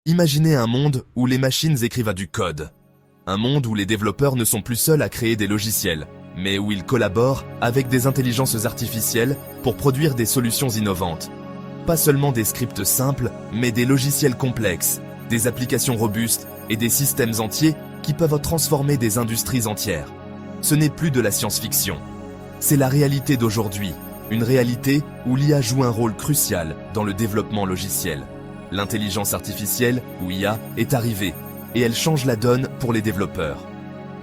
Imaginez un monde où les machines écrivent du code. Un monde où les développeurs ne sont plus seuls à créer des logiciels, mais où ils collaborent avec des intelligences artificielles pour produire des solutions innovantes. Pas seulement des scripts simples, mais des logiciels complexes, des applications robustes et des systèmes entiers qui peuvent transformer des industries entières. Ce n'est plus de la science-fiction. C'est la réalité d'aujourd'hui, une réalité où l'IA joue un rôle crucial dans le développement logiciel. L'intelligence artificielle, ou IA, est arrivée, et elle change la donne pour les développeurs.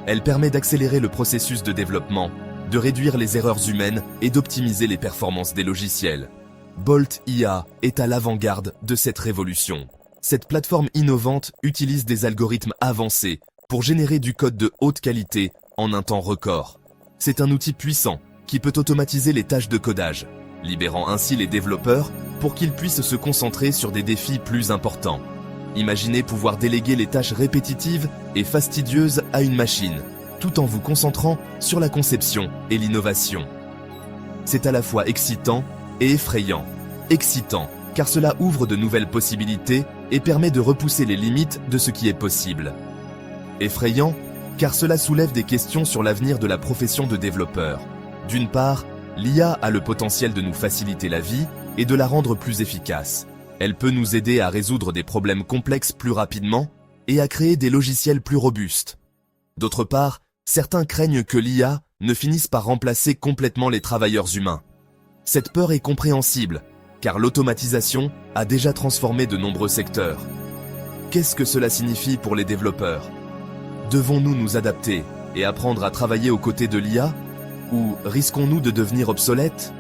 Elle permet d'accélérer le processus de développement, de réduire les erreurs humaines et d'optimiser les performances des logiciels. Bolt IA est à l'avant-garde de cette révolution. Cette plateforme innovante utilise des algorithmes avancés pour générer du code de haute qualité en un temps record. C'est un outil puissant qui peut automatiser les tâches de codage, libérant ainsi les développeurs pour qu'ils puissent se concentrer sur des défis plus importants. Imaginez pouvoir déléguer les tâches répétitives et fastidieuses à une machine, tout en vous concentrant sur la conception et l'innovation. C'est à la fois excitant et effrayant. Excitant, car cela ouvre de nouvelles possibilités et permet de repousser les limites de ce qui est possible. Effrayant, car cela soulève des questions sur l'avenir de la profession de développeur. D'une part, l'IA a le potentiel de nous faciliter la vie et de la rendre plus efficace. Elle peut nous aider à résoudre des problèmes complexes plus rapidement et à créer des logiciels plus robustes. D'autre part, certains craignent que l'IA ne finisse par remplacer complètement les travailleurs humains. Cette peur est compréhensible, car l'automatisation a déjà transformé de nombreux secteurs. Qu'est-ce que cela signifie pour les développeurs? Devons-nous nous adapter et apprendre à travailler aux côtés de l'IA? Ou risquons-nous de devenir obsolètes?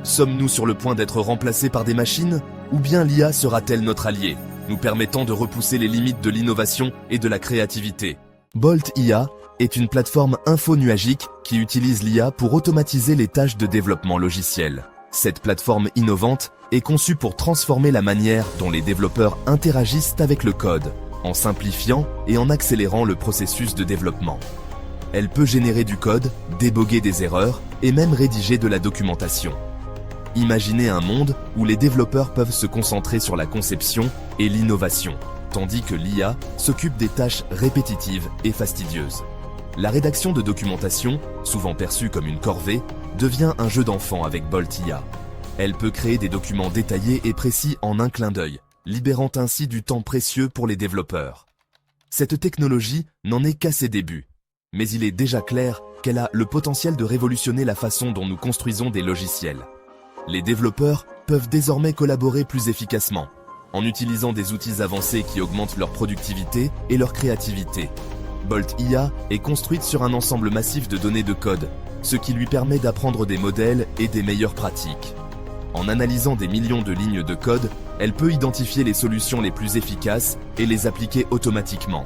Sommes-nous sur le point d'être remplacés par des machines? Ou bien l'IA sera-t-elle notre allié, nous permettant de repousser les limites de l'innovation et de la créativité? Bolt IA est une plateforme infonuagique qui utilise l'IA pour automatiser les tâches de développement logiciel. Cette plateforme innovante est conçue pour transformer la manière dont les développeurs interagissent avec le code, en simplifiant et en accélérant le processus de développement. Elle peut générer du code, déboguer des erreurs et même rédiger de la documentation. Imaginez un monde où les développeurs peuvent se concentrer sur la conception et l'innovation, tandis que l'IA s'occupe des tâches répétitives et fastidieuses. La rédaction de documentation, souvent perçue comme une corvée, devient un jeu d'enfant avec Bolt IA. Elle peut créer des documents détaillés et précis en un clin d'œil, libérant ainsi du temps précieux pour les développeurs. Cette technologie n'en est qu'à ses débuts, mais il est déjà clair qu'elle a le potentiel de révolutionner la façon dont nous construisons des logiciels. Les développeurs peuvent désormais collaborer plus efficacement, en utilisant des outils avancés qui augmentent leur productivité et leur créativité. Bolt IA est construite sur un ensemble massif de données de code, ce qui lui permet d'apprendre des modèles et des meilleures pratiques. En analysant des millions de lignes de code, elle peut identifier les solutions les plus efficaces et les appliquer automatiquement.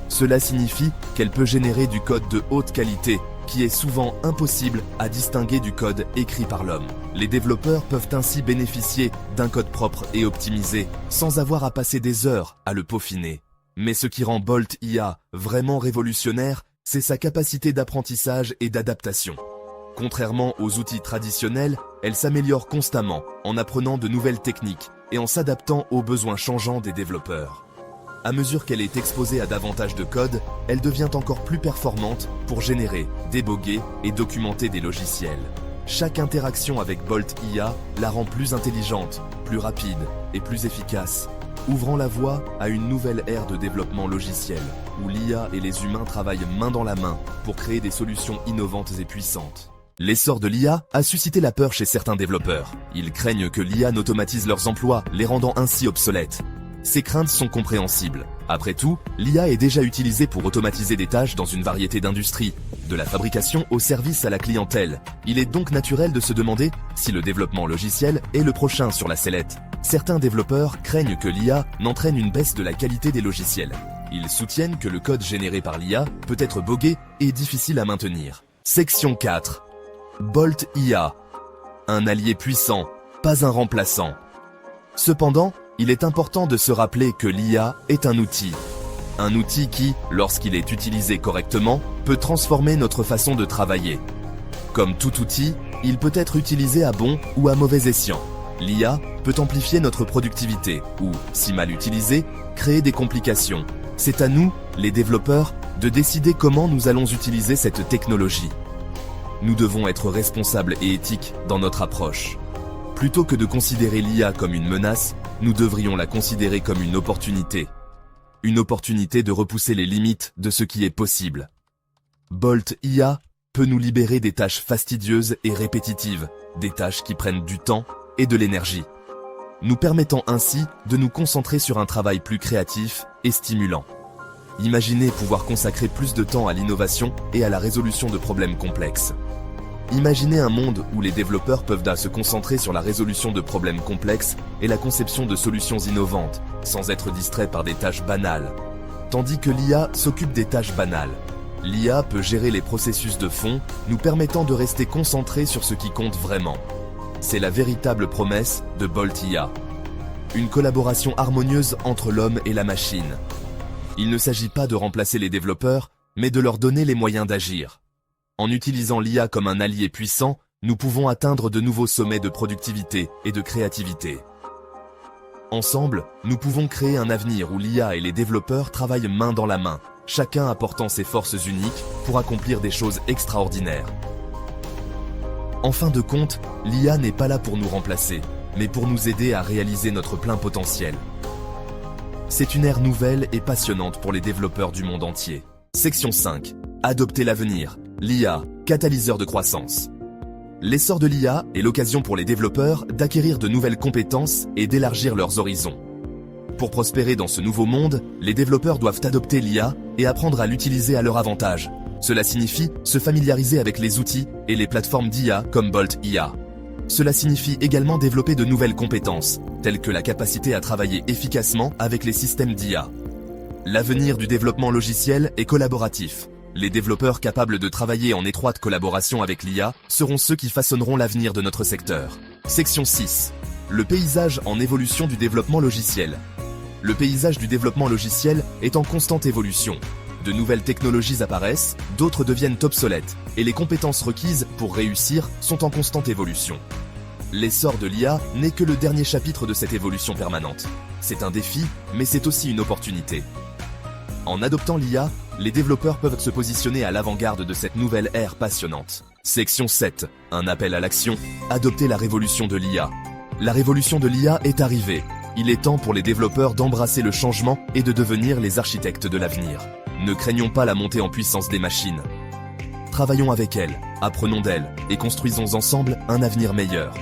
Cela signifie qu'elle peut générer du code de haute qualité, qui est souvent impossible à distinguer du code écrit par l'homme. Les développeurs peuvent ainsi bénéficier d'un code propre et optimisé, sans avoir à passer des heures à le peaufiner. Mais ce qui rend Bolt IA vraiment révolutionnaire, c'est sa capacité d'apprentissage et d'adaptation. Contrairement aux outils traditionnels, elle s'améliore constamment en apprenant de nouvelles techniques et en s'adaptant aux besoins changeants des développeurs. À mesure qu'elle est exposée à davantage de code, elle devient encore plus performante pour générer, déboguer et documenter des logiciels. Chaque interaction avec Bolt IA la rend plus intelligente, plus rapide et plus efficace, ouvrant la voie à une nouvelle ère de développement logiciel, où l'IA et les humains travaillent main dans la main pour créer des solutions innovantes et puissantes. L'essor de l'IA a suscité la peur chez certains développeurs. Ils craignent que l'IA n'automatise leurs emplois, les rendant ainsi obsolètes. Ces craintes sont compréhensibles. Après tout, l'IA est déjà utilisée pour automatiser des tâches dans une variété d'industries, de la fabrication au service à la clientèle. Il est donc naturel de se demander si le développement logiciel est le prochain sur la sellette. Certains développeurs craignent que l'IA n'entraîne une baisse de la qualité des logiciels. Ils soutiennent que le code généré par l'IA peut être bogué et difficile à maintenir. Section 4. Bolt IA. Un allié puissant, pas un remplaçant. Cependant, il est important de se rappeler que l'IA est un outil. Un outil qui, lorsqu'il est utilisé correctement, peut transformer notre façon de travailler. Comme tout outil, il peut être utilisé à bon ou à mauvais escient. L'IA peut amplifier notre productivité ou, si mal utilisée, créer des complications. C'est à nous, les développeurs, de décider comment nous allons utiliser cette technologie. Nous devons être responsables et éthiques dans notre approche. Plutôt que de considérer l'IA comme une menace, nous devrions la considérer comme une opportunité. Une opportunité de repousser les limites de ce qui est possible. Bolt IA peut nous libérer des tâches fastidieuses et répétitives, des tâches qui prennent du temps et de l'énergie, nous permettant ainsi de nous concentrer sur un travail plus créatif et stimulant. Imaginez pouvoir consacrer plus de temps à l'innovation et à la résolution de problèmes complexes. Imaginez un monde où les développeurs peuvent se concentrer sur la résolution de problèmes complexes et la conception de solutions innovantes, sans être distraits par des tâches banales. Tandis que l'IA s'occupe des tâches banales. L'IA peut gérer les processus de fond, nous permettant de rester concentrés sur ce qui compte vraiment. C'est la véritable promesse de Bolt IA. Une collaboration harmonieuse entre l'homme et la machine. Il ne s'agit pas de remplacer les développeurs, mais de leur donner les moyens d'agir. En utilisant l'IA comme un allié puissant, nous pouvons atteindre de nouveaux sommets de productivité et de créativité. Ensemble, nous pouvons créer un avenir où l'IA et les développeurs travaillent main dans la main, chacun apportant ses forces uniques pour accomplir des choses extraordinaires. En fin de compte, l'IA n'est pas là pour nous remplacer, mais pour nous aider à réaliser notre plein potentiel. C'est une ère nouvelle et passionnante pour les développeurs du monde entier. Section 5. Adopter l'avenir. L'IA, catalyseur de croissance. L'essor de l'IA est l'occasion pour les développeurs d'acquérir de nouvelles compétences et d'élargir leurs horizons. Pour prospérer dans ce nouveau monde, les développeurs doivent adopter l'IA et apprendre à l'utiliser à leur avantage. Cela signifie se familiariser avec les outils et les plateformes d'IA comme Bolt IA. Cela signifie également développer de nouvelles compétences, telles que la capacité à travailler efficacement avec les systèmes d'IA. L'avenir du développement logiciel est collaboratif. Les développeurs capables de travailler en étroite collaboration avec l'IA seront ceux qui façonneront l'avenir de notre secteur. Section 6. Le paysage en évolution du développement logiciel. Le paysage du développement logiciel est en constante évolution. De nouvelles technologies apparaissent, d'autres deviennent obsolètes, et les compétences requises pour réussir sont en constante évolution. L'essor de l'IA n'est que le dernier chapitre de cette évolution permanente. C'est un défi, mais c'est aussi une opportunité. En adoptant l'IA, les développeurs peuvent se positionner à l'avant-garde de cette nouvelle ère passionnante. Section 7. Un appel à l'action. Adopter la révolution de l'IA. La révolution de l'IA est arrivée. Il est temps pour les développeurs d'embrasser le changement et de devenir les architectes de l'avenir. Ne craignons pas la montée en puissance des machines. Travaillons avec elles, apprenons d'elles et construisons ensemble un avenir meilleur.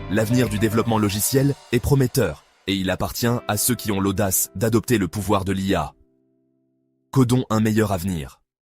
L'avenir du développement logiciel est prometteur et il appartient à ceux qui ont l'audace d'adopter le pouvoir de l'IA. Codons un meilleur avenir.